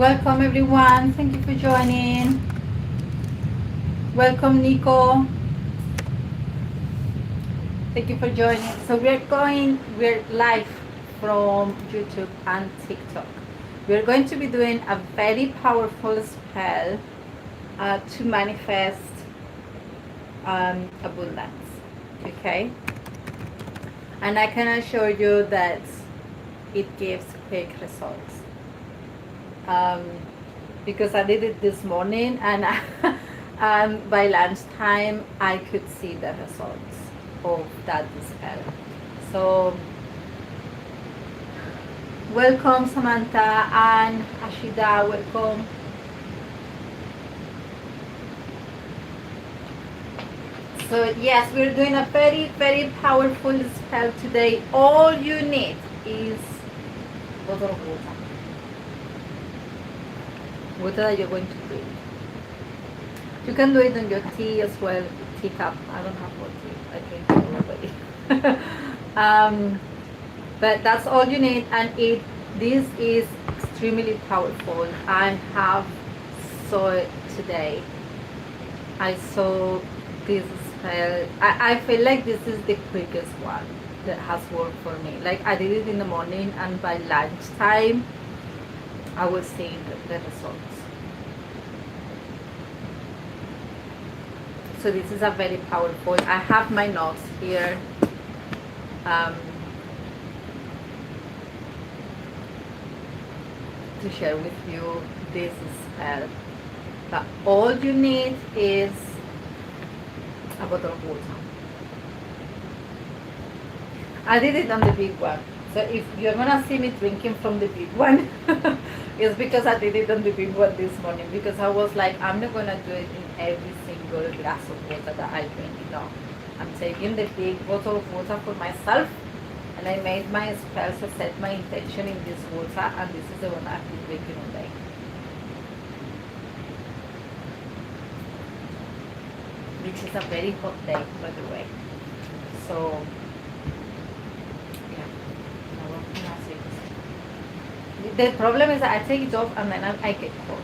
Welcome everyone. Thank you for joining. Welcome Nico. Thank you for joining. So we're live from YouTube and TikTok. We're going to be doing a very powerful spell to manifest abundance. Okay? And I can assure you that it gives quick results. Because I did it this morning and by lunchtime I could see the results of that spell. So welcome Samantha and Ashida, welcome. So yes, we're doing a very powerful spell today. All you need is bottle of water that you're going to drink. You can do it on your tea as well, teacup. I don't have more tea, I drink it already. But that's all you need, and this is extremely powerful. I have saw it today. I saw this spell. I feel like this is the quickest one that has worked for me. Like I did it in the morning, and by lunchtime I was seeing the results. So this is a very powerful. I have my notes here. To share with you this spell. But all you need is a bottle of water. I did it on the big one. So if you're gonna see me drinking from the big one, it's because I did it on the big one this morning, because I was like, I'm not gonna do it in every single glass of water that I drink. No, I'm taking the big bottle of water for myself, and I made my spells. I set my intention in this water, and this is the one I've been drinking all day. Which is a very hot day, by the way. So the problem is that I take it off and then I get cold.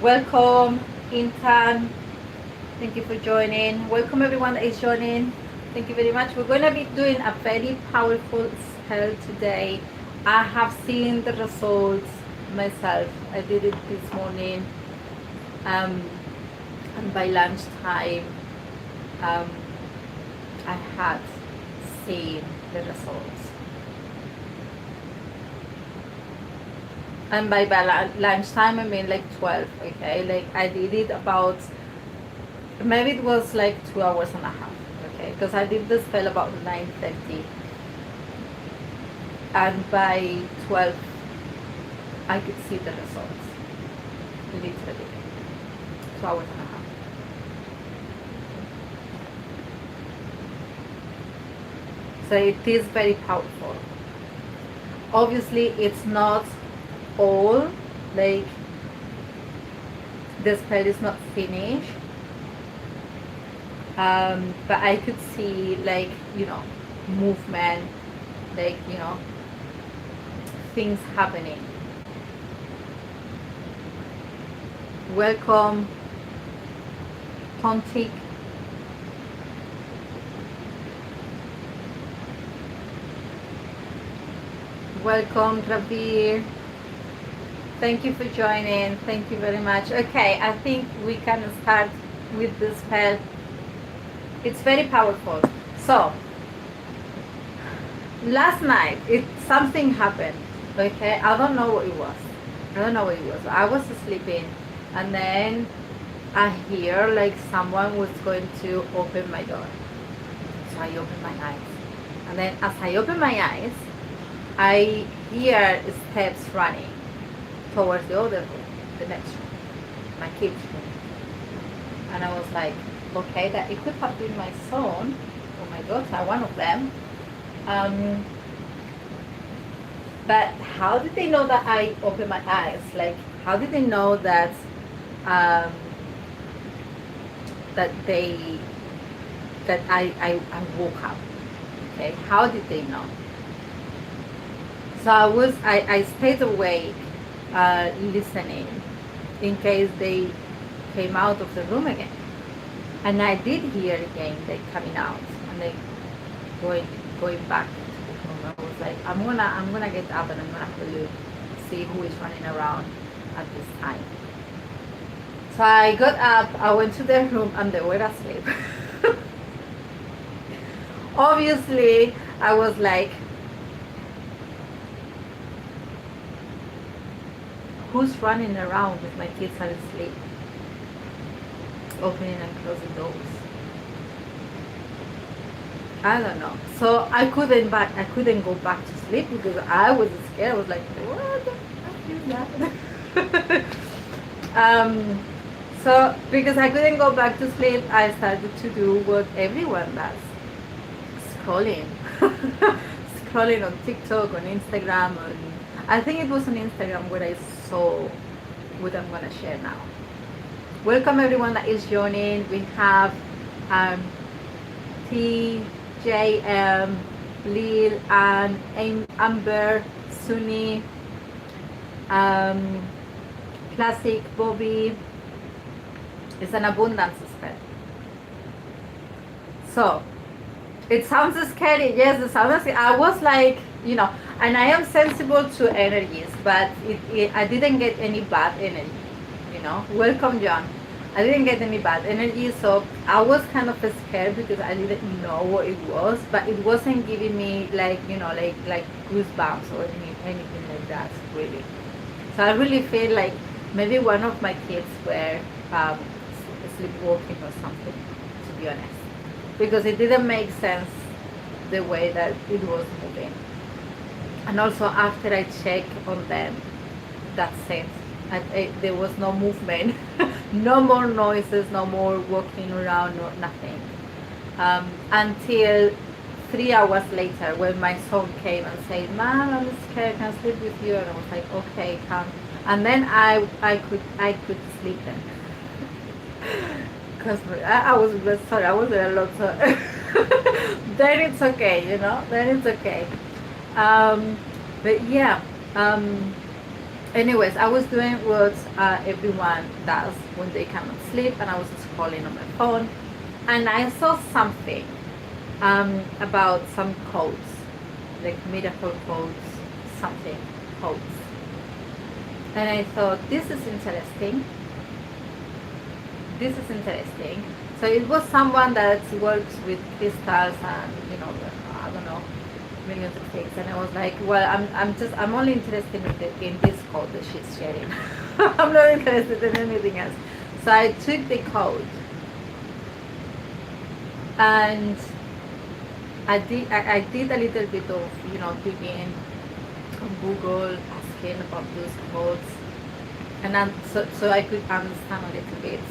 Welcome, Intan. Thank you for joining. Welcome everyone that is joining. Thank you very much. We're going to be doing a very powerful spell today. I have seen the results myself. I did it this morning. And by lunchtime, I had seen the results. And by lunchtime I mean like 12, okay? Like I did it about, maybe it was like 2 hours and a half, okay? Because I did the spell about 9:30, and by 12 I could see the results, literally 2 hours and a half. So it is very powerful. Obviously it's not all, like the spell is not finished, but I could see, like, you know, movement, like, you know, things happening. Welcome Tontik. Welcome Ravir. Thank you for joining. Thank you very much. Okay, I think we can start with the spell. It's very powerful. So, last night, something happened. Okay, I don't know what it was. I was sleeping, and then I hear like someone was going to open my door. So I opened my eyes, and then as I open my eyes, I hear steps running towards the other room, the next room, my kids' room. And I was like, okay, that it could have been my son or my daughter, one of them. But how did they know that I opened my eyes? Like, how did they know that I woke up? Okay, how did they know? So I stayed awake, listening in case they came out of the room again. And I did hear again they coming out and they going back to the room. I was like, I'm gonna get up and I'm gonna have to look, see who is running around at this time. So I got up, I went to their room and they were asleep. Obviously, I was like, who's running around with my kids are asleep? Opening and closing doors. I don't know. So I couldn't go back to sleep because I was scared. I was like, what the fuck is that? So because I couldn't go back to sleep, I started to do what everyone does. Scrolling. Scrolling on TikTok, on Instagram, I think it was on Instagram where I saw what I'm gonna share now. Welcome everyone that is joining. We have TJM, Lil, and Amber, Sunny, Classic, Bobby. It's an abundance spell. So it sounds scary. Yes, it sounds scary. I was like, and I am sensible to energies, but I didn't get any bad energy. Welcome, John. I didn't get any bad energy, so I was kind of scared because I didn't know what it was, but it wasn't giving me like goosebumps or anything like that, really. So I really feel like maybe one of my kids were sleepwalking or something, to be honest, because it didn't make sense the way that it was moving. And also after I checked on them, that's it. There was no movement, no more noises, no more walking around, no nothing. Until 3 hours later, when my son came and said, "Mom, I'm scared. Can I sleep with you?" And I was like, "Okay, come." And then I could sleep then. Because I was sorry, I was a lot. Then it's okay, Then it's okay. But yeah. Anyways, I was doing what everyone does when they cannot sleep, and I was scrolling on my phone, and I saw something about some codes, like miracle codes, something codes, and I thought this is interesting. This is interesting. So it was someone that works with crystals and I don't know, millions of things, and I was like, well, I'm only interested in this code that she's sharing. I'm not interested in anything else. So I took the code and I did a little bit of digging on Google, asking about those codes, and then, so I could understand a little bit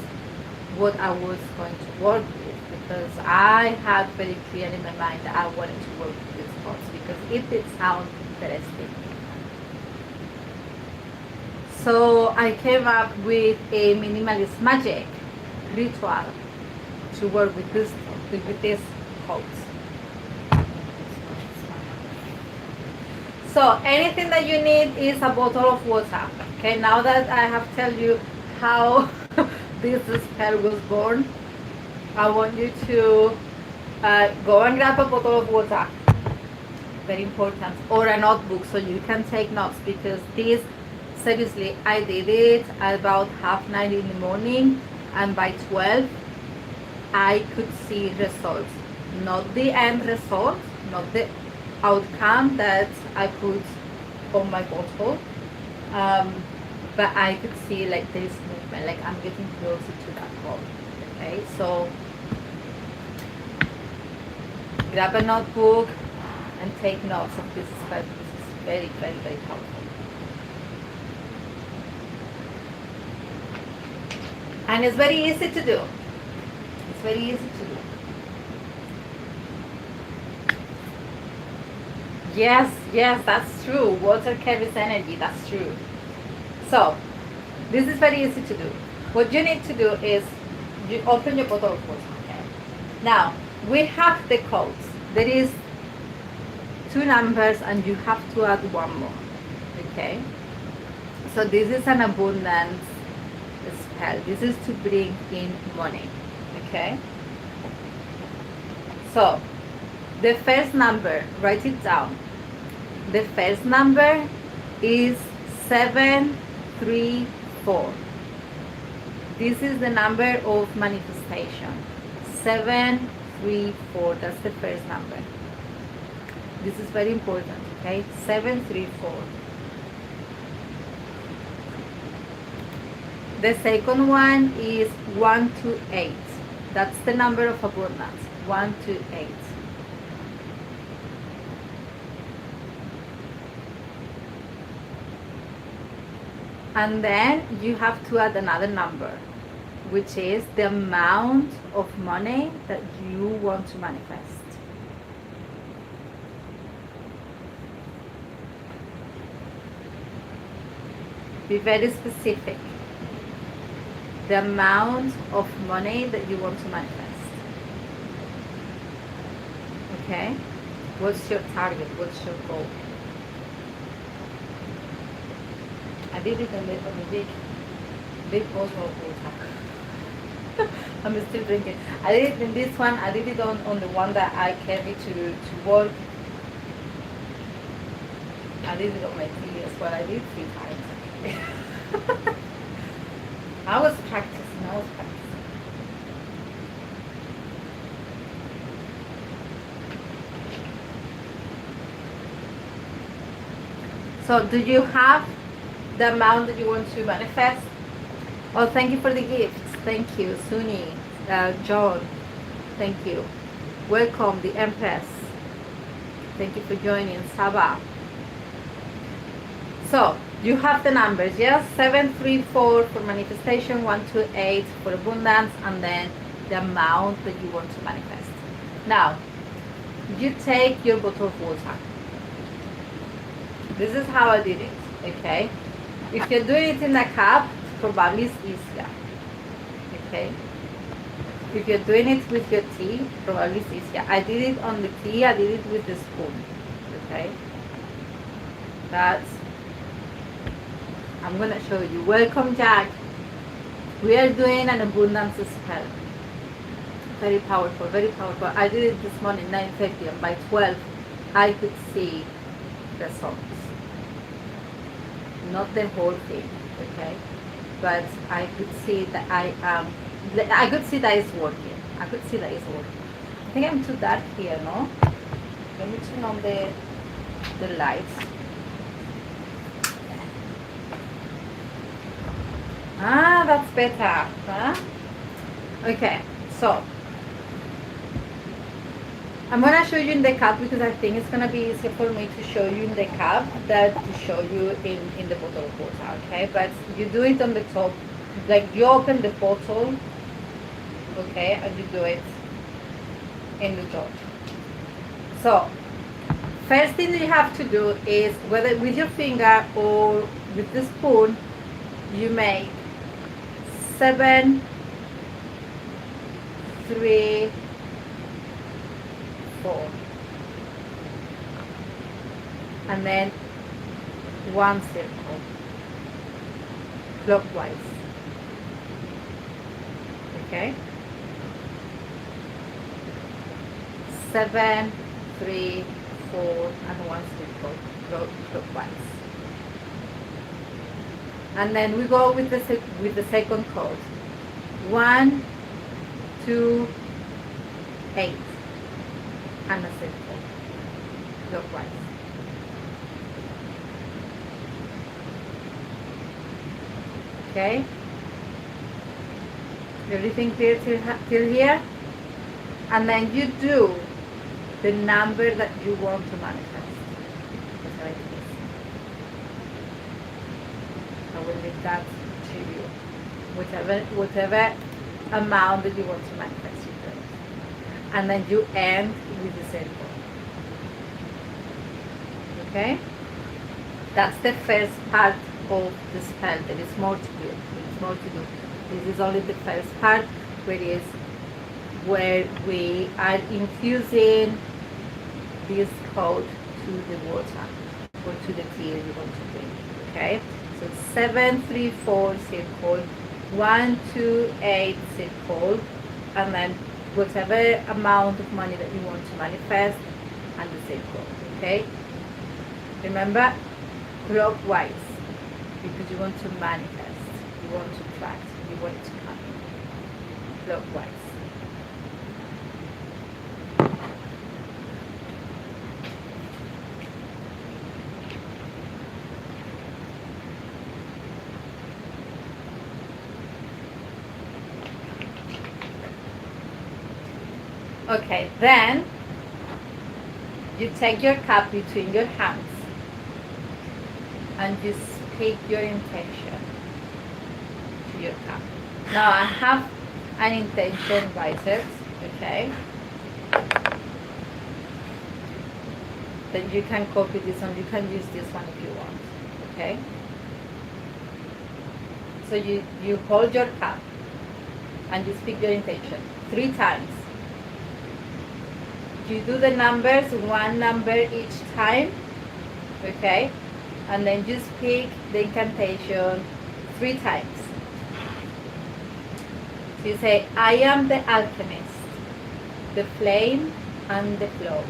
what I was going to work with, because I had very clear in my mind that I wanted to work with these codes because it did sound interesting. So I came up with a minimalist magic ritual to work with these codes. So anything that you need is a bottle of water. Okay, now that I have tell you how this spell was born, I want you to go and grab a bottle of water. Very important. Or a notebook so you can take notes, because this, seriously, I did it at about 9:30 in the morning, and by 12 I could see results. Not the end result, not the outcome that I put on my bottle, but I could see like there is movement, like I'm getting closer to that goal. Okay, so grab a notebook and take notes of this spell. This is very, very, very powerful. And it's very easy to do. It's very easy to do. Yes, that's true. Water carries energy, that's true. So, this is very easy to do. What you need to do is, you open your bottle of water, okay? Now, we have the codes. There is 2 numbers and you have to add 1 more. Okay, so this is an abundance spell. This is to bring in money. Okay, so the first number, write it down. The first number is 734. This is the number of manifestation. 734, that's the first number. This is very important, okay? 734. The second one is 128. That's the number of abundance. 128. And then you have to add another number, which is the amount of money that you want to manifest. Be very specific. The amount of money that you want to manifest. Okay? What's your target? What's your goal? I did it on the big bottle of water. I'm still drinking. I did it in this one. I did it on the one that I carry to work. I did it on my tea as well. I did 3 times. I was practicing. So do you have the amount that you want to manifest? Oh, thank you for the gifts. Thank you, Suni, John. Thank you. Welcome, the Empress. Thank you for joining, Saba. So you have the numbers, yes? 734 for manifestation, 128 for abundance, and then the amount that you want to manifest. Now, you take your bottle of water. This is how I did it, okay? If you're doing it in a cup, probably it's easier, okay? If you're doing it with your tea, probably it's easier. I did it on the tea, I did it with the spoon, okay? I'm gonna show you. Welcome, Jack. We are doing an abundance spell. Very powerful, very powerful. I did it this morning, 9:30, and by 12, I could see the songs. Not the whole thing, okay? But I could see that I could see that it's working. I could see that it's working. I think I'm too dark here, no? Let me turn on the lights. Ah, that's better, huh? Okay, so I'm gonna show you in the cup because I think it's gonna be easier for me to show you in the cup than to show you in the bottle of water, okay? But you do it on the top, like you open the bottle, okay, and you do it in the top. So, first thing you have to do is, whether with your finger or with the spoon, you make 7, 3, 4, and then 1 circle clockwise, okay? 7, 3, 4, and 1 circle clockwise. And then we go with the second code. 1, 2, 8, and a circle clockwise. Okay. Everything clear till here? And then you do the number that you want to manifest. I will leave that to you. Whatever amount that you want to manifest, you do it. And then you end with the circle. Okay? That's the first part of the spell. There is more to do. There's more to do. This is only the first part, where we are infusing this code to the water or to the tea you want to drink. Okay, so 7, 3, 4 circle, 1, 2, 8 circle, and then whatever amount of money that you want to manifest and the circle. Okay, remember, clockwise, because you want to manifest, you want to attract, you want it to come clockwise. Okay, then you take your cup between your hands and you speak your intention to your cup. Now I have an intention written, okay? Then you can copy this one, you can use this one if you want, okay? So you hold your cup and you speak your intention 3 times. You do the numbers, 1 number each time, okay? And then you speak the incantation 3 times. So you say, I am the alchemist, the flame and the flow.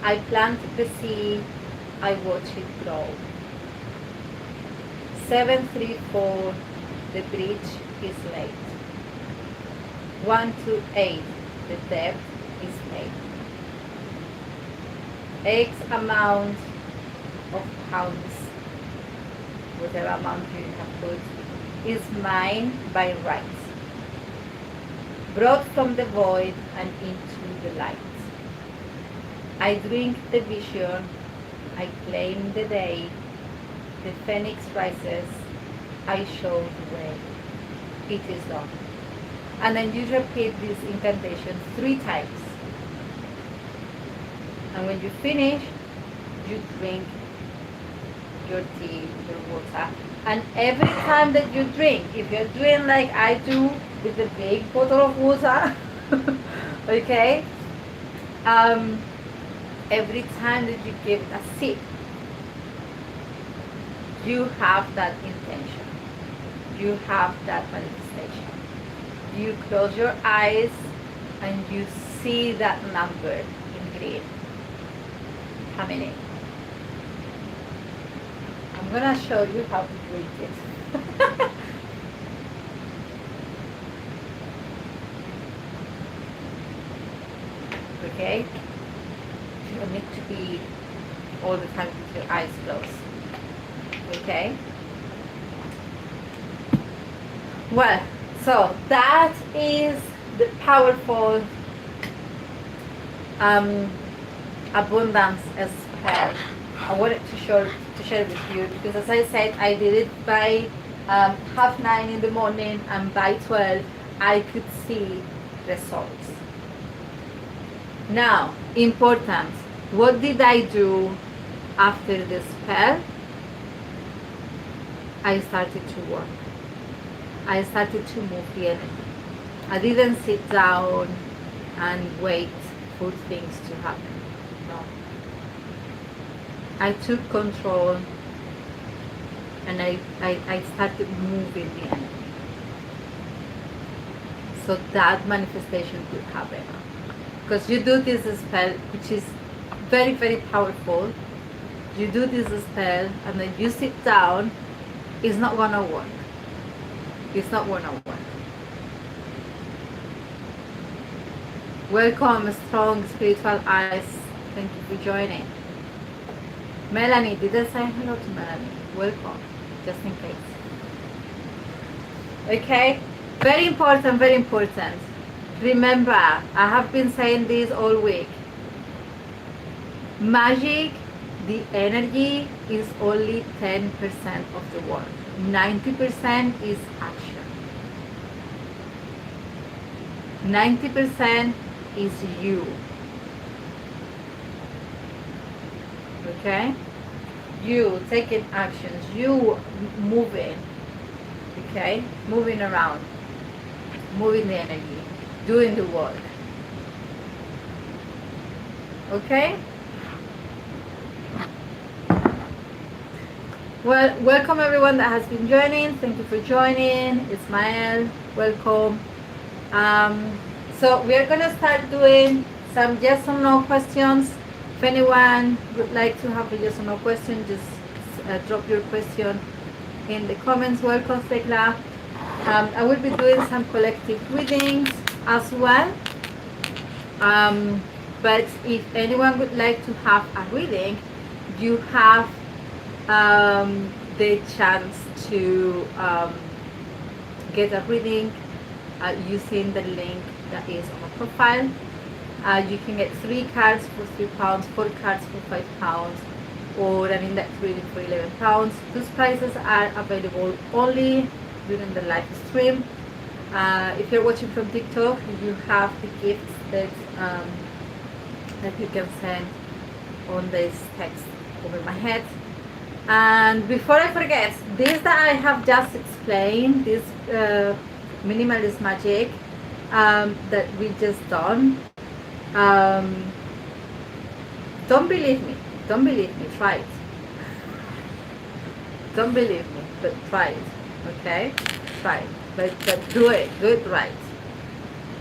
I plant the seed, I watch it grow. 7, 3, 4, the bridge is laid. 1, 2, 8. The debt is paid. X amount of pounds, whatever amount you have put, is mine by right. Brought from the void and into the light. I drink the vision, I claim the day, the phoenix rises, I show the way. It is done. And then you repeat this incantation 3 times. And when you finish, you drink your tea, your water. And every time that you drink, if you're doing like I do with the big bottle of water, okay, every time that you give a sip, you have that intention. You have that manifestation. You close your eyes and you see that number in green coming in. I'm gonna show you how to drink it. Okay? You don't need to be all the time with your eyes closed. Okay? Well, so that is the powerful abundance spell. I wanted to share with you because, as I said, I did it by 9:30 in the morning, and by 12 I could see results. Now, important. What did I do after the spell? I started to work. I started to move the energy. I didn't sit down and wait for things to happen. No. I took control and I started moving the energy. So that manifestation could happen. Because you do this spell, which is very, very powerful. You do this spell and then you sit down, it's not gonna work. It's not gonna work. Welcome, strong spiritual eyes. Thank you for joining. Melanie, did I say hello to Melanie? Welcome, just in case. Okay, very important, very important. Remember, I have been saying this all week. Magic, the energy is only 10% of the work. 90% is action. 90% is you. Okay? You taking actions, you moving, okay? Moving around, moving the energy, doing the work. Okay. Well, welcome everyone that has been joining. Thank you for joining. Ismael, welcome. So we are gonna start doing some yes or no questions. If anyone would like to have a yes or no question, just drop your question in the comments. Welcome, Tekla. I will be doing some collective readings as well. But if anyone would like to have a reading, you have the chance to get a reading using the link that is on my profile. You can get 3 cards for £3, 4 cards for £5, or an index reading for £11. Those prices are available only during the live stream. If you're watching from TikTok, you have the gifts that you can send on this text over my head. And before I forget, this that I have just explained, this Minimalist Magic that we just done, don't believe me, try it. Don't believe me, but try it, okay? Try it, but do it right.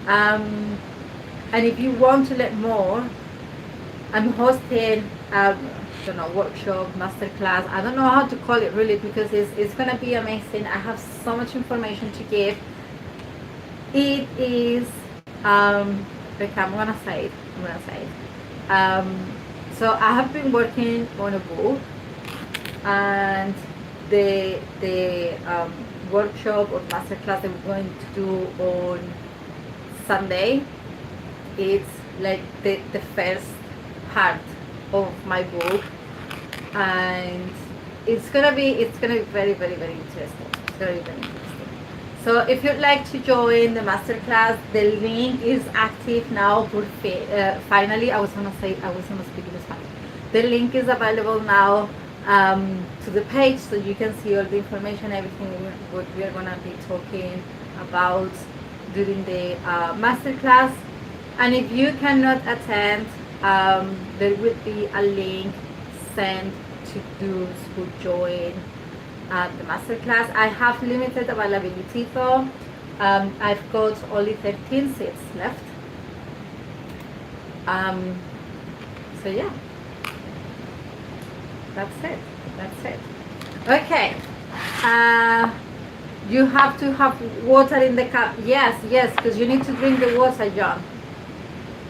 And if you want to learn more, I'm hosting workshop, masterclass. I don't know how to call it really, because it's gonna be amazing. I have so much information to give. It is okay, I'm gonna say it. So I have been working on a book, and the workshop or masterclass that we're going to do on Sunday, it's like the first part of my book, and it's gonna be very, very, very interesting. It's gonna be very interesting. So if you'd like to join the masterclass, the link is active now. Finally, I was gonna speak in Spanish. The link is available now to the page, so you can see all the information, everything what we are gonna be talking about during the masterclass. And if you cannot attend, there will be a link sent to those who join the masterclass. I have limited availability though. I've got only 13 seats left. So yeah, that's it. Okay. You have to have water in the cup. Yes, because you need to drink the water, John.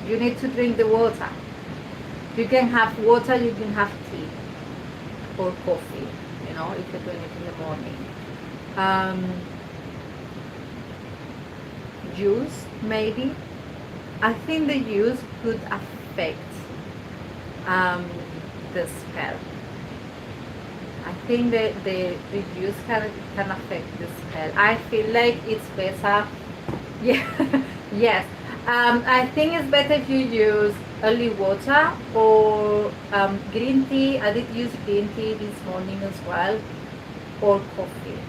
You need to drink the water. You can have water, you can have tea or coffee, if you're doing it in the morning. Juice, maybe. I think the juice could affect the spell. I think that the juice can affect the spell. I feel like it's better. Yeah, yes. I think it's better if you use only water or green tea. I did use green tea this morning as well, or coffee.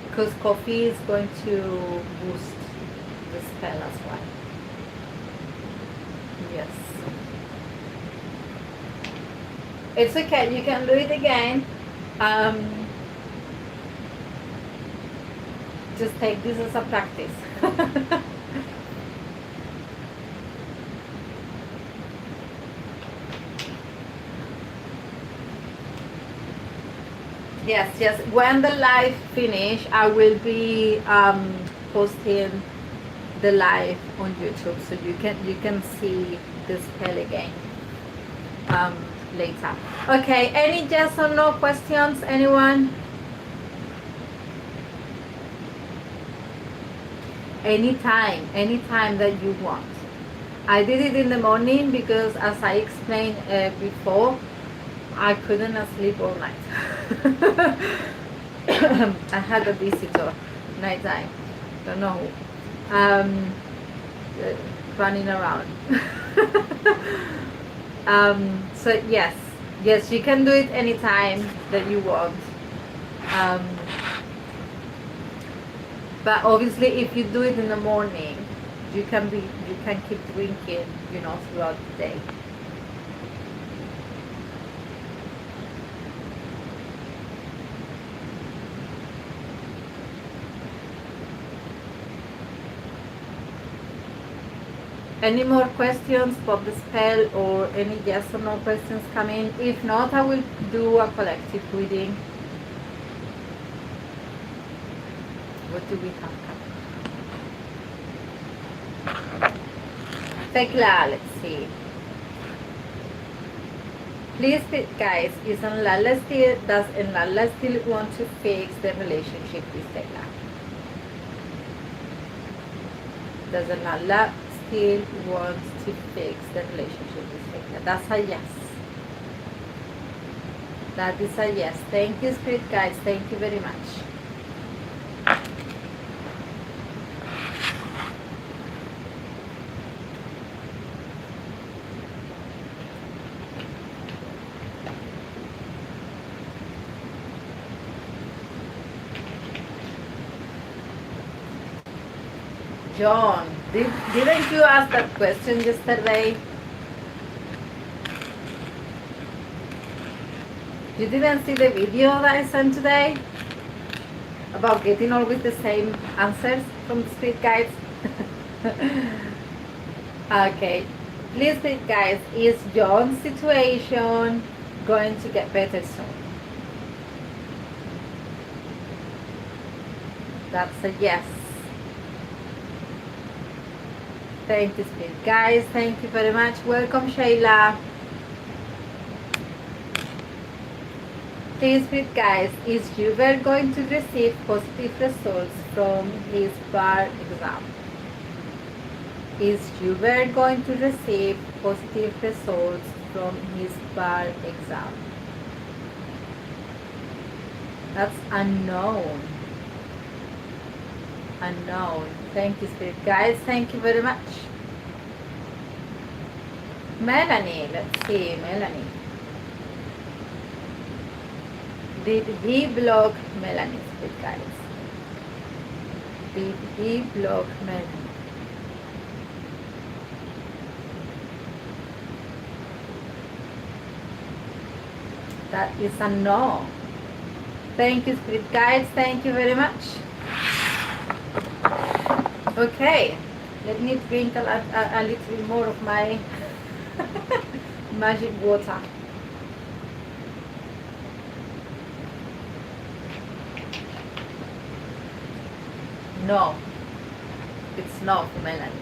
Because coffee is going to boost the spell as well. Yes. It's okay, you can do it again. Just take this as a practice. Yes. When the live finish, I will be posting the live on YouTube, so you can see the spell again later. Okay. Any yes or no questions? Anyone? Anytime that you want. I did it in the morning because, as I explained before, I couldn't sleep all night. I had a visitor nighttime, don't know who, running around. So yes, you can do it anytime that you want. But obviously, if you do it in the morning, you can keep drinking, you know, throughout the day. Any more questions about the spell, or any yes or no questions come in? If not, I will do a collective reading. What do we have coming? Tekla, let's see. Please, guys, does Nala still want to fix the relationship with Tekla? Does Nala still want to fix the relationship with Tekla? That's a yes. That is a yes. Thank you, Spirit Guides. Thank you very much. John, didn't you ask that question yesterday? You didn't see the video that I sent today? About getting always the same answers from the Spirit Guides? Okay. Please, Spirit Guides, is John's situation going to get better soon? That's a yes. Thank you, Spirit Guys. Thank you very much. Welcome, Shayla. Please, Spirit Guys, is Hubert going to receive positive results from his bar exam? Is Hubert going to receive positive results from his bar exam? That's unknown. Unknown. Thank you, Spirit Guides. Thank you very much. Melanie, let's see, Melanie. Did he block Melanie, Spirit Guides? Did he block Melanie? That is a no. Thank you, Spirit Guides. Thank you very much. Okay, let me drink a little more of my magic water. No, it's no for Melanie.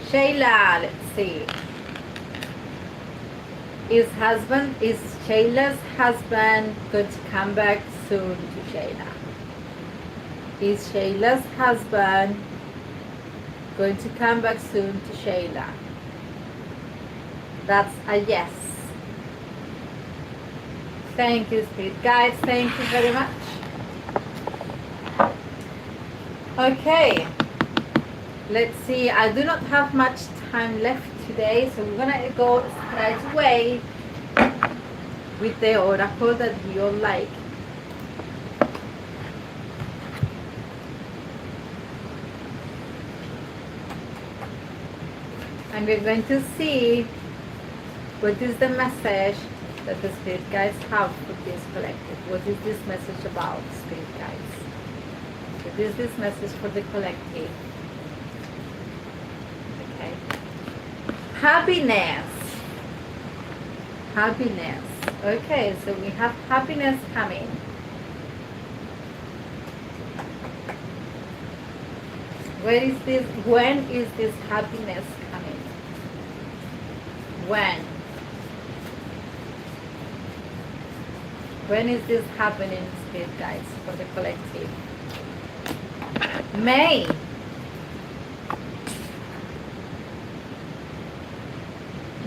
Shayla, let's see. Is Shayla's husband going to come back soon to Shayla? Is Shayla's husband going to come back soon to Shayla? That's a yes. Thank you, Spirit Guides. Thank you very much. Okay. Let's see. I do not have much time left today, so we're gonna go straight away with the oracle that we all like. And we're going to see what is the message that the Spirit Guides have for this collective. What is this message about, Spirit Guides? What is this message for the collective? Okay. Happiness. Happiness. Okay, so we have happiness coming. Where is this? When is this happiness coming? When? When is this happening, Spirit Guides, for the collective? May.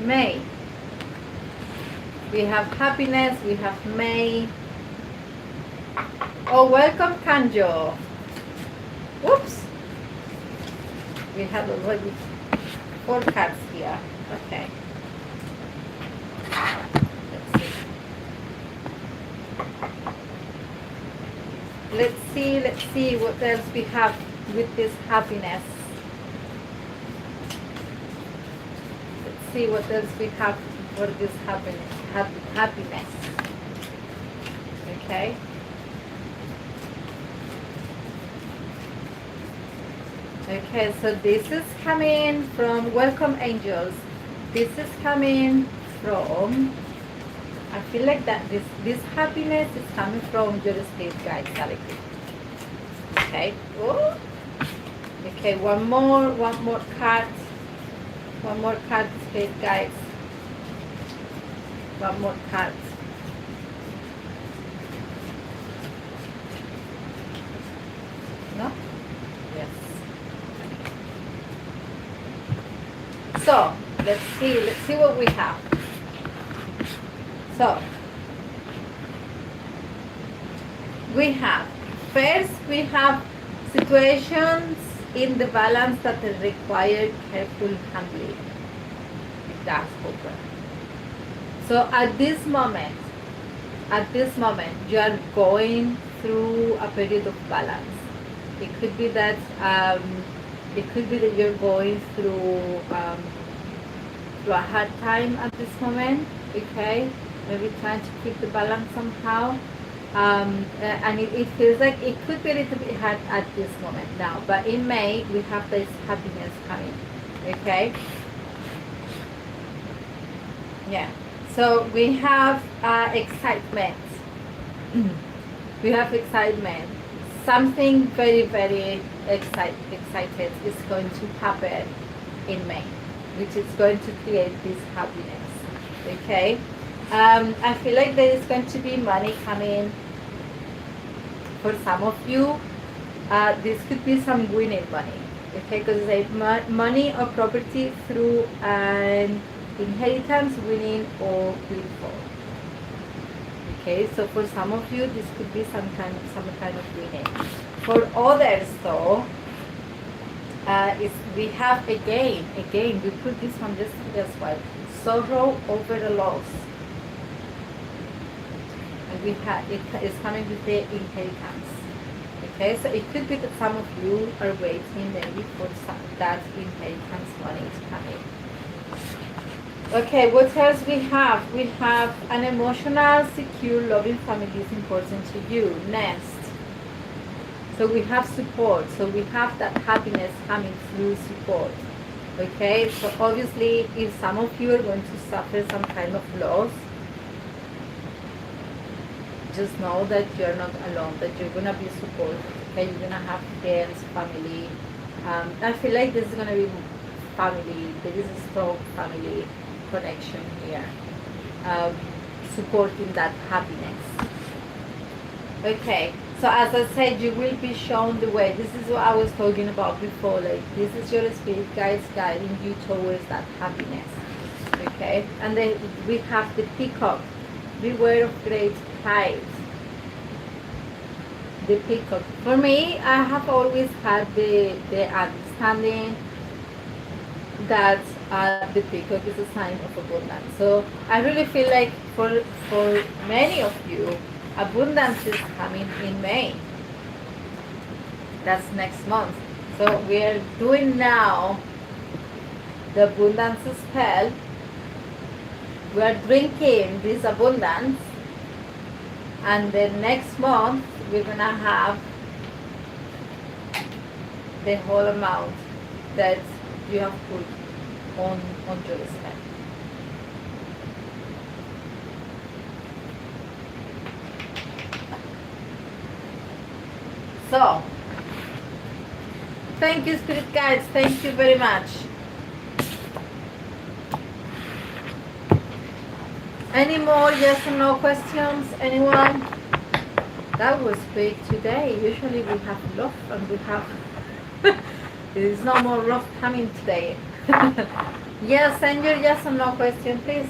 May. We have happiness, we have May. Oh, welcome, Kanjo. Whoops. We have already 4 cards here. Okay. Let's see. let's see what else we have with this happiness. Let's see what else we have for this happiness. Okay. Okay, so this is coming from Welcome Angels. This is coming from, I feel like that this happiness is coming from your spirit guides directly. Okay. Ooh. Okay, one more card. One more card, spirit guides. One more card. No? Yes. So let's see what we have. So we have, first we have situations in the balance that require careful handling. That's open. So at this moment you are going through a period of balance. It could be that you're going through a hard time at this moment. Okay, maybe trying to keep the balance somehow. And it feels like it could be a little bit hard at this moment now, but in May we have this happiness coming. Okay, yeah, so we have excitement. We have excitement. Something very, very excited is going to happen in May, which is going to create this happiness. Okay, I feel like there is going to be money coming for some of you. This could be some winning money. Okay, because it's like money or property through an inheritance, winning, or windfall. Okay, so for some of you this could be some kind of winning. For others though, we have again we put this one just as well, sorrow over a loss. And we have it is coming with the inheritance. Okay, so it could be that some of you are waiting maybe for that inheritance money is coming. Okay, what else we have? We have an emotional, secure, loving family is important to you. Next. So we have support. So we have that happiness coming through support. Okay, so obviously if some of you are going to suffer some kind of loss, just know that you're not alone, that you're going to be supported. Okay, you're going to have friends, family. I feel like this is going to be family. There is a strong family connection here, supporting that happiness. Okay, so as I said, you will be shown the way. This is what I was talking about before. Like, this is your spirit guides guiding you towards that happiness. Okay, and then we have the peacock. Beware of great pride. The peacock. For me, I have always had the understanding that the peacock is a sign of abundance. So I really feel like for many of you, abundance is coming in May. That's next month. So we are doing now the abundance spell. We are drinking this abundance, and the next month we're gonna have the whole amount that you have put on your spell. So, thank you, spirit guides. Thank you very much. Any more yes or no questions? Anyone? That was quick today. Usually we have love and we have there is no more love coming today. Yes, send your yes or no question, please.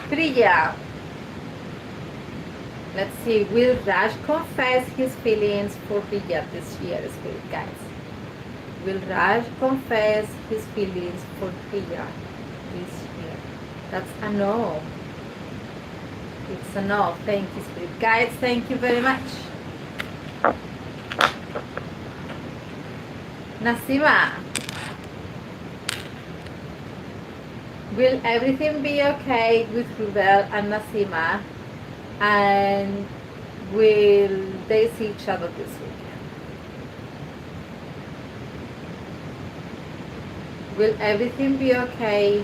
Priya. Let's see, will Raj confess his feelings for Priya this year, spirit guides? Will Raj confess his feelings for Priya this That's a no. It's a no. Thank you, Spirit Guides. Thank you very much. Nasima, will everything be okay with Rubel and Nasima? And will they see each other this weekend? Will everything be okay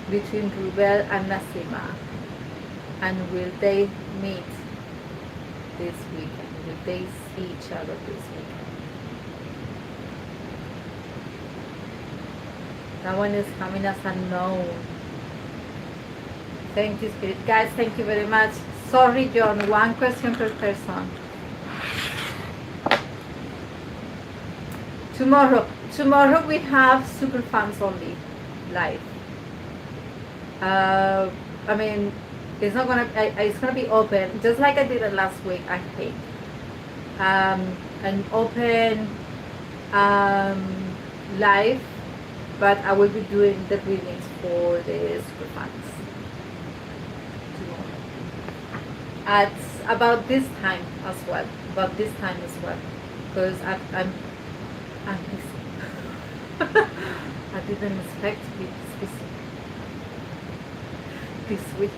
between Rubel and Nasima? And will they meet this weekend? Will they see each other this weekend? That one is coming as a no. Thank you, Spirit Guys. Thank you very much. Sorry, John. One question per person. Tomorrow we have super fans only live. I mean, it's not gonna. It's gonna be open, just like I did it last week. I think. An open live, but I will be doing the readings for the super fans tomorrow at about this time as well. Because I'm busy. I didn't expect to be this busy this week.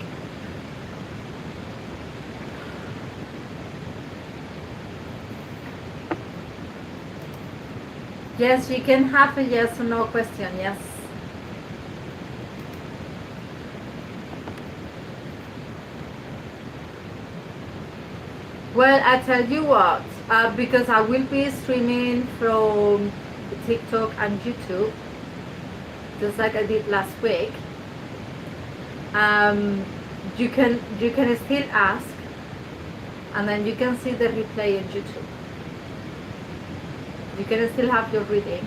Yes, you can have a yes or no question, yes. Well, I tell you what, because I will be streaming from TikTok and YouTube, just like I did last week. You can still ask, and then you can see the replay on YouTube. You can still have your reading.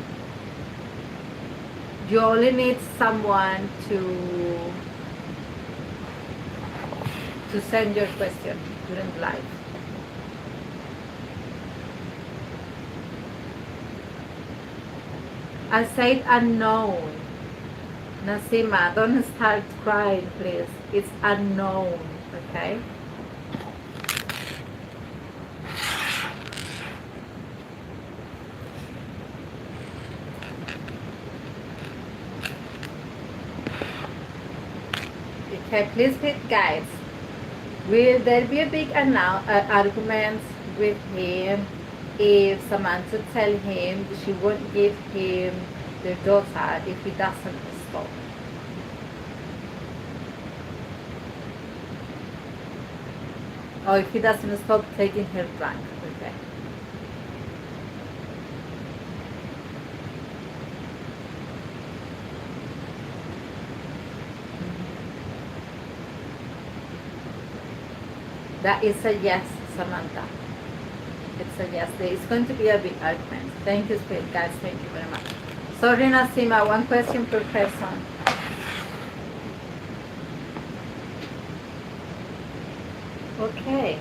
You only need someone to send your question during the live. I said unknown. Nasima, don't start crying, please. It's unknown, okay? Okay, please read, guys. Will there be a big argument with him if Samantha tell him she won't give him their daughter if he doesn't stop? Or if he doesn't stop taking her drunk, okay? That is a yes, Samantha. It's a yes. It's going to be a big argument. Thank you, Spirit Guys. Thank you very much. Sorry, Nasima. One question per person. Okay.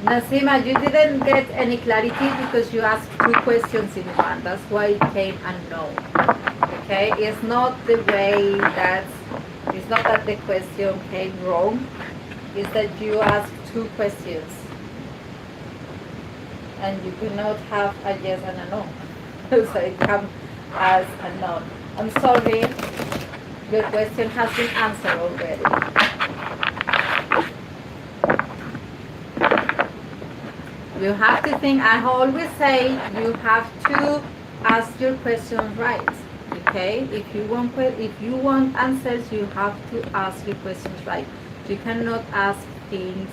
Nasima, you didn't get any clarity because you asked two questions in one. That's why it came unknown. Okay? It's not the way that, it's not that the question came wrong. It's that you asked two questions. And you cannot have a yes and a no. So it comes as a no. I'm sorry. Your question has been answered already. You have to think, I always say, you have to ask your question right, okay? If you want answers, you have to ask your questions right. You cannot ask things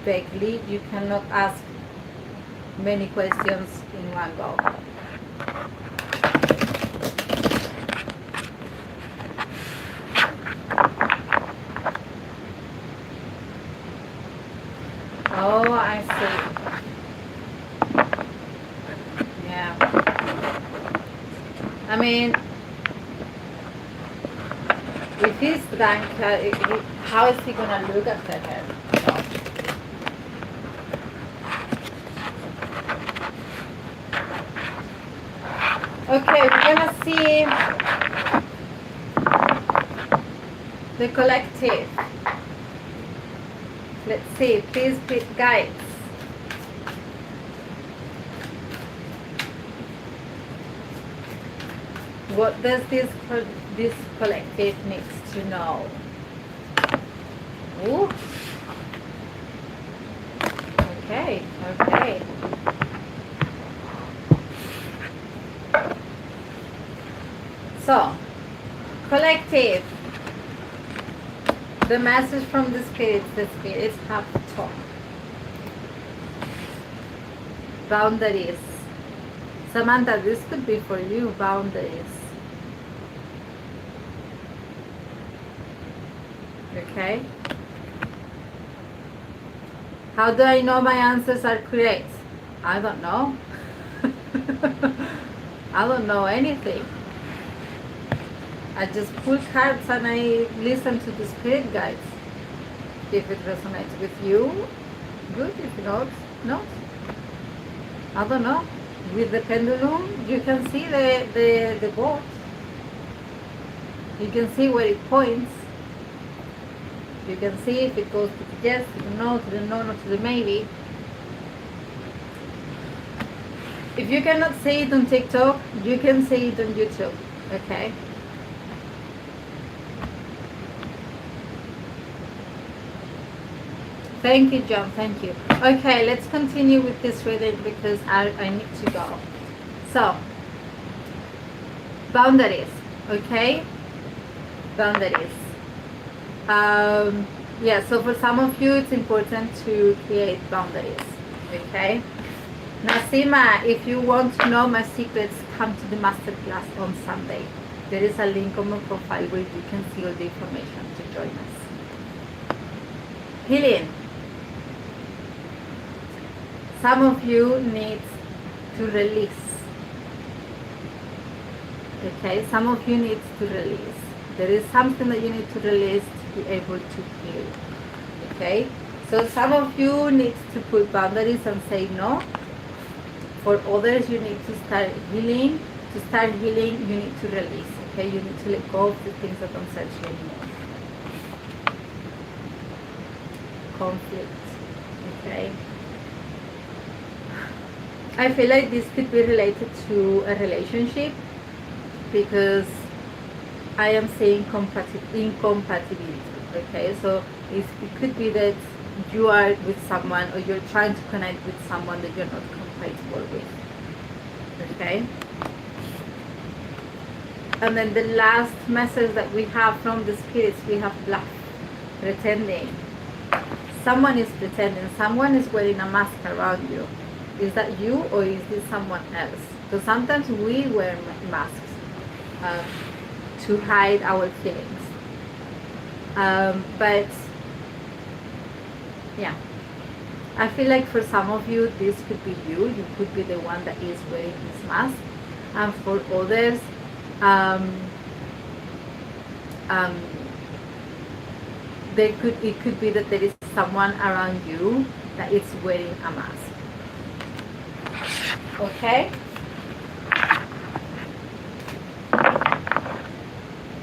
vaguely. You cannot ask many questions in one go. Oh, I see. Yeah. I mean, If he's drunk, how is he gonna look after her? Okay, we're gonna see the collective. Let's see, please guides. What does this collective needs to know? Ooh. Okay, okay. So, collective. The message from the spirits have to talk. Boundaries. Samantha, this could be for you, boundaries. Okay? How do I know my answers are correct? I don't know. I don't know anything. I just pull cards and I listen to the spirit guides. If it resonates with you, good. If not, no. I don't know. With the pendulum, you can see the board. You can see where it points. You can see if it goes to the yes, to the no, not to the maybe. If you cannot see it on TikTok, you can see it on YouTube. Okay? Thank you, John. Thank you. Okay, let's continue with this reading because I need to go. So, boundaries. Okay? Boundaries. Yeah, so for some of you, it's important to create boundaries. Okay? Nasima, if you want to know my secrets, come to the masterclass on Sunday. There is a link on my profile where you can see all the information to join us. Healing. Some of you need to release. Okay, some of you need to release. There is something that you need to release to be able to heal. Okay, so some of you need to put boundaries and say no. For others, you need to start healing. To start healing, you need to release. Okay, you need to let go of the things that don't serve you anymore. Conflict. Okay. I feel like this could be related to a relationship because I am saying incompatibility. Okay, so it could be that you are with someone or you're trying to connect with someone that you're not compatible with. Okay, and then the last message that we have from the spirits, we have bluff, pretending. Someone is pretending, someone is wearing a mask around you. Is that you or is this someone else? So sometimes we wear masks to hide our feelings. But yeah, I feel like for some of you, this could be you. You could be the one that is wearing this mask. And for others, it could be that there is someone around you that is wearing a mask. Okay?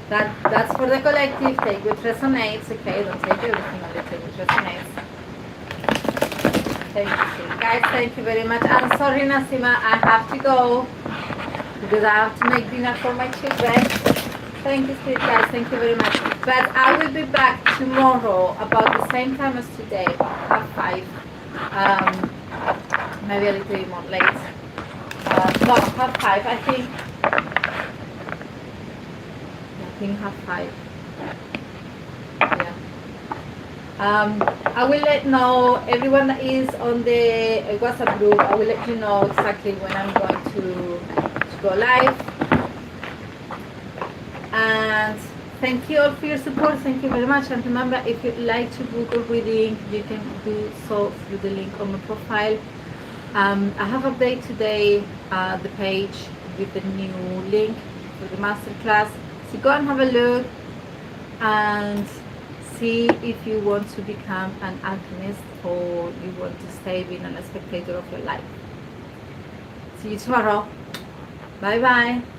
That's for the collective. Take what resonates. Okay, don't take everything, only take what resonates. Thank you, guys. Thank you very much. I'm sorry, Nasima, I have to go because I have to make dinner for my children. Thank you, spirit guys. Thank you very much. But I will be back tomorrow about the same time as today, about 5. Maybe a little bit more late. No, 5. I think 5. Yeah. I will let know everyone that is on the WhatsApp group. I will let you know exactly when I'm going to go live. And thank you all for your support. Thank you very much. And remember, if you'd like to book a reading, you can do so through the link on my profile. I have updated today the page with the new link for the masterclass. So go and have a look. and see if you want to become an alchemist or you want to stay being a spectator of your life. See you tomorrow. Bye bye.